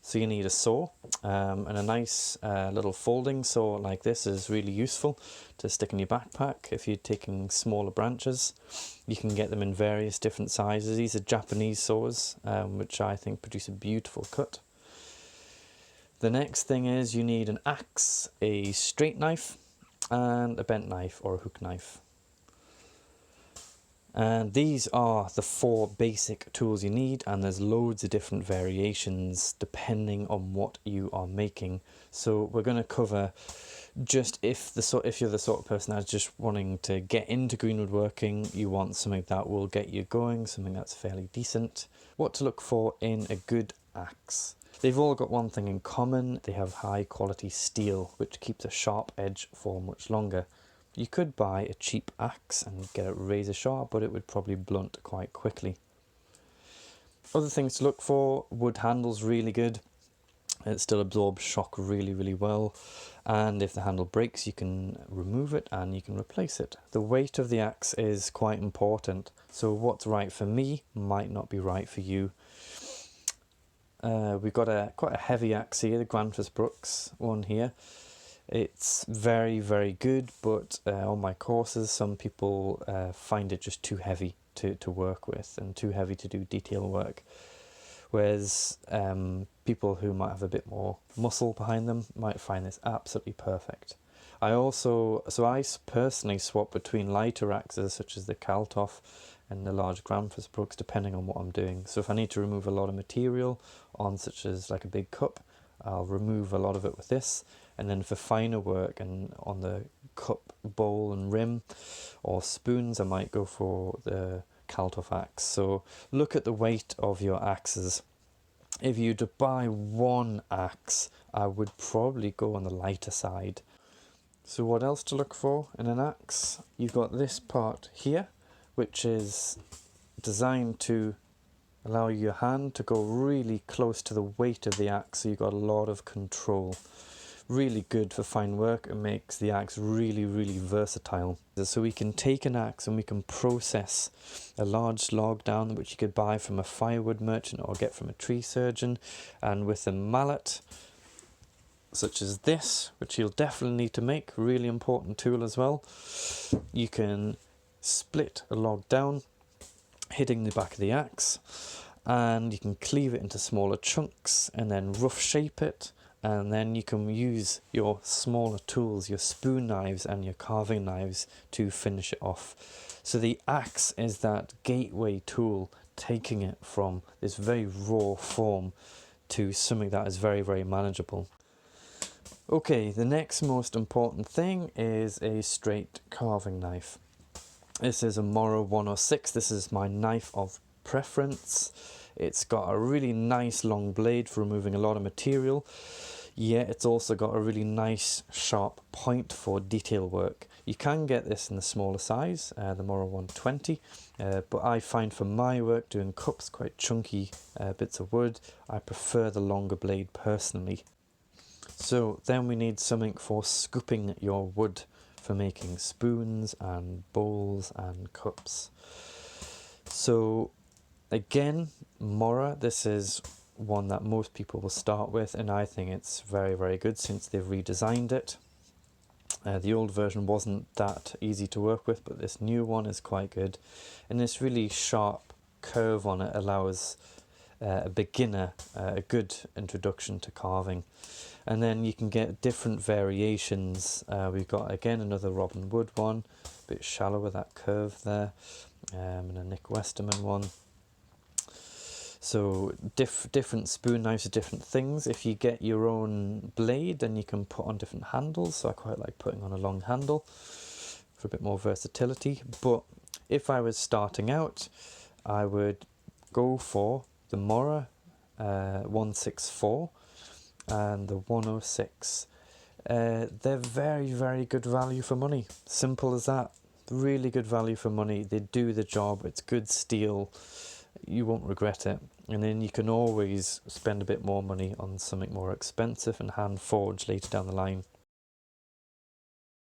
So you need a saw, and a nice little folding saw like this is really useful to stick in your backpack if you're taking smaller branches. You can get them in various different sizes. These are Japanese saws, which I think produce a beautiful cut. The next thing is you need an axe, a straight knife, and a bent knife or a hook knife. And these are the 4 basic tools you need, and there's loads of different variations depending on what you are making. So we're going to cover just if you're the sort of person that's just wanting to get into green woodworking, you want something that will get you going, something that's fairly decent. What to look for in a good axe. They've all got one thing in common: they have high quality steel, which keeps a sharp edge for much longer. You could buy a cheap axe and get it razor sharp, but it would probably blunt quite quickly. Other things to look for: wood handle's really good. It still absorbs shock really well, and if the handle breaks you can remove it and you can replace it. The weight of the axe is quite important, so what's right for me might not be right for you. We've got quite a heavy axe here, the Granfus Brooks one here. It's very good, but on my courses some people find it just too heavy to work with and too heavy to do detail work, whereas people who might have a bit more muscle behind them might find this absolutely perfect. I personally swap between lighter axes such as the Kaltoff and the large Granfus Brooks depending on what I'm doing. So if I need to remove a lot of material on such as like a big cup, I'll remove a lot of it with this. And then for finer work and on the cup, bowl and rim or spoons, I might go for the Kaltoff axe. So look at the weight of your axes. If you to buy one axe, I would probably go on the lighter side. So what else to look for in an axe? You've got this part here, which is designed to allow your hand to go really close to the weight of the axe, so you've got a lot of control. Really good for fine work. It makes the axe really versatile. So we can take an axe and we can process a large log down, which you could buy from a firewood merchant or get from a tree surgeon, and with a mallet such as this, which you'll definitely need to make, really important tool as well, you can split a log down hitting the back of the axe, and you can cleave it into smaller chunks and then rough shape it. And then you can use your smaller tools, your spoon knives and your carving knives, to finish it off. So the axe is that gateway tool, taking it from this very raw form to something that is very manageable. Okay, the next most important thing is a straight carving knife. This is a Moro 106. This is my knife of preference. It's got a really nice long blade for removing a lot of material. Yeah, it's also got a really nice sharp point for detail work. You can get this in the smaller size, the Moro 120, but I find for my work doing cups, quite chunky bits of wood, I prefer the longer blade personally. So then we need something for scooping your wood, for making spoons and bowls and cups. So again, Mora, this is one that most people will start with, and I think it's very good since they've redesigned it. The old version wasn't that easy to work with, but this new one is quite good, and this really sharp curve on it allows a beginner a good introduction to carving. And then you can get different variations. We've got again another Robin Wood one, a bit shallower, that curve there, and a Nick Westerman one. So different spoon knives are different things. If you get your own blade, then you can put on different handles. So I quite like putting on a long handle for a bit more versatility. But if I was starting out, I would go for the Mora 164 and the 106. They're very good value for money. Simple as that. Really good value for money. They do the job. It's good steel. You won't regret it. And then you can always spend a bit more money on something more expensive and hand forged later down the line.